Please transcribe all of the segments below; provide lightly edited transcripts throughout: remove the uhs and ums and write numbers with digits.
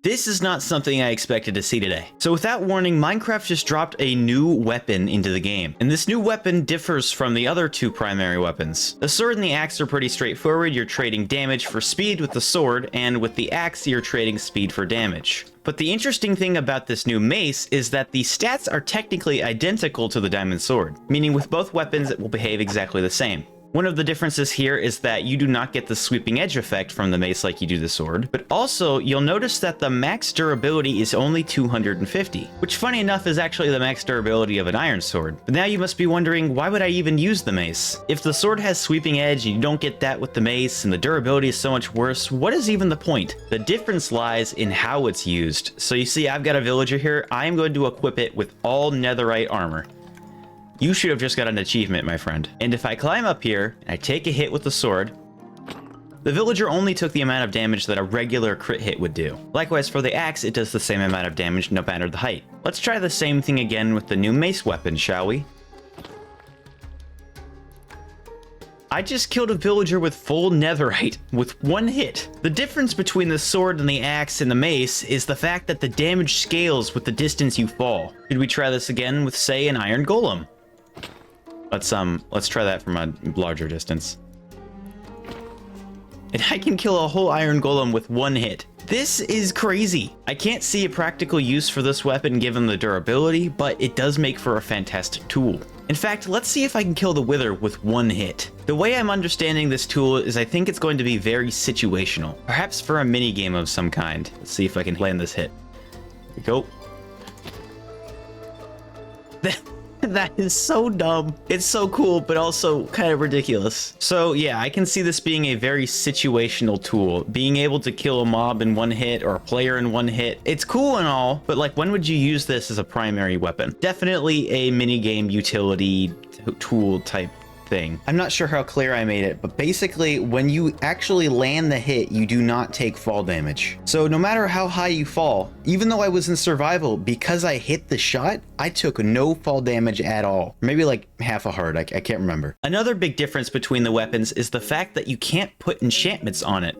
This is not something I expected to see today. So without warning, Minecraft just dropped a new weapon into the game. And this new weapon differs from the other two primary weapons. The sword and the axe are pretty straightforward. You're trading damage for speed with the sword, and with the axe, you're trading speed for damage. But the interesting thing about this new mace is that the stats are technically identical to the diamond sword, meaning with both weapons, it will behave exactly the same. One of the differences here is that you do not get the sweeping edge effect from the mace like you do the sword, but also you'll notice that the max durability is only 250, which funny enough is actually the max durability of an iron sword. But now you must be wondering, why would I even use the mace? If the sword has sweeping edge and you don't get that with the mace and the durability is so much worse, what is even the point? The difference lies in how it's used. So you see I've got a villager here, I am going to equip it with all netherite armor. You should have just got an achievement, my friend. And if I climb up here, and I take a hit with the sword, the villager only took the amount of damage that a regular crit hit would do. Likewise, for the axe, it does the same amount of damage no matter the height. Let's try the same thing again with the new mace weapon, shall we? I just killed a villager with full netherite with one hit. The difference between the sword and the axe and the mace is the fact that the damage scales with the distance you fall. Should we try this again with, say, an iron golem? Let's try that from a larger distance. And I can kill a whole iron golem with one hit. This is crazy. I can't see a practical use for this weapon given the durability, but it does make for a fantastic tool. In fact, let's see if I can kill the wither with one hit. The way I'm understanding this tool is I think it's going to be very situational, perhaps for a mini game of some kind. Let's see if I can land this hit. Here we go. That is so dumb. It's so cool, but also kind of ridiculous. So yeah, I can see this being a very situational tool. Being able to kill a mob in one hit or a player in one hit. It's cool and all, but like when would you use this as a primary weapon? Definitely a minigame utility tool type thing. I'm not sure how clear I made it, but basically when you actually land the hit, you do not take fall damage. So no matter how high you fall, even though I was in survival, because I hit the shot, I took no fall damage at all. Maybe like half a heart, I can't remember. Another big difference between the weapons is the fact that you can't put enchantments on it.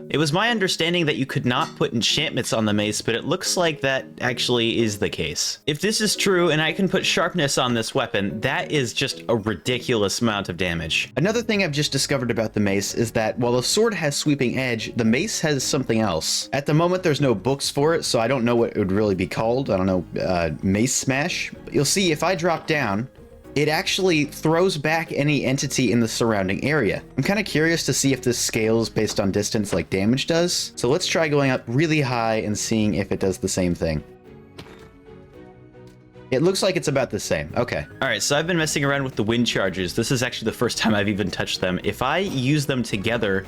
It was my understanding that you could not put enchantments on the mace, but it looks like that actually is the case. If this is true and I can put sharpness on this weapon, that is just a ridiculous amount of damage. Another thing I've just discovered about the mace is that while the sword has sweeping edge, the mace has something else. At the moment, there's no books for it, so I don't know what it would really be called. I don't know, mace smash. But you'll see if I drop down, it actually throws back any entity in the surrounding area. I'm kind of curious to see if this scales based on distance like damage does. So let's try going up really high and seeing if it does the same thing. It looks like it's about the same. Okay. All right, so I've been messing around with the wind charges. This is actually the first time I've even touched them. If I use them together,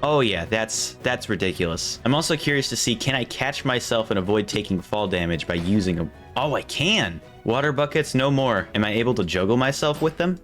oh yeah, that's ridiculous. I'm also curious to see, can I catch myself and avoid taking fall damage by using them? Oh, I can. Water buckets, no more. Am I able to juggle myself with them?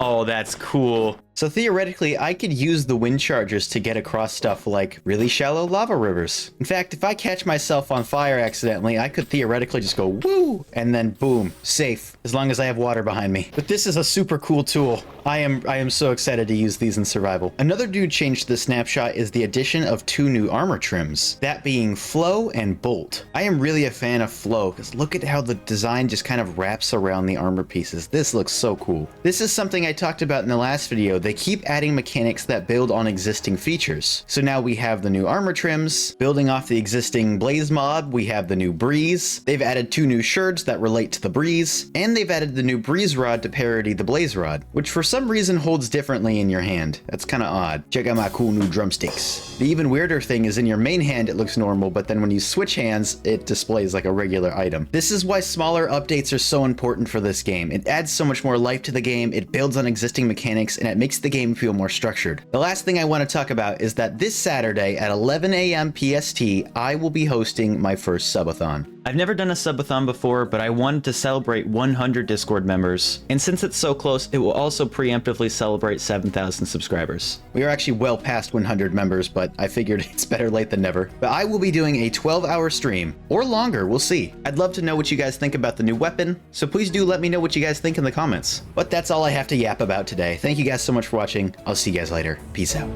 Oh, that's cool. So theoretically, I could use the wind chargers to get across stuff like really shallow lava rivers. In fact, if I catch myself on fire accidentally, I could theoretically just go woo, and then boom, safe, as long as I have water behind me. But this is a super cool tool. I am so excited to use these in survival. Another dude change to the snapshot is the addition of 2 new armor trims, that being Flow and Bolt. I am really a fan of Flow, because look at how the design just kind of wraps around the armor pieces. This looks so cool. This is something I talked about in the last video. They keep adding mechanics that build on existing features. So now we have the new armor trims, building off the existing blaze mob, we have the new breeze. They've added 2 new sherds that relate to the breeze, and they've added the new breeze rod to parody the blaze rod, which for some reason holds differently in your hand. That's kind of odd. Check out my cool new drumsticks. The even weirder thing is in your main hand it looks normal, but then when you switch hands, it displays like a regular item. This is why smaller updates are so important for this game. It adds so much more life to the game, it builds on existing mechanics, and it makes the game feel more structured. The last thing I want to talk about is that this Saturday at 11 a.m. PST, I will be hosting my first subathon. I've never done a subathon before, but I wanted to celebrate 100 Discord members. And since it's so close, it will also preemptively celebrate 7,000 subscribers. We are actually well past 100 members, but I figured it's better late than never. But I will be doing a 12-hour stream, or longer, we'll see. I'd love to know what you guys think about the new weapon, so please do let me know what you guys think in the comments. But that's all I have to yap about today. Thank you guys so much for watching. I'll see you guys later. Peace out.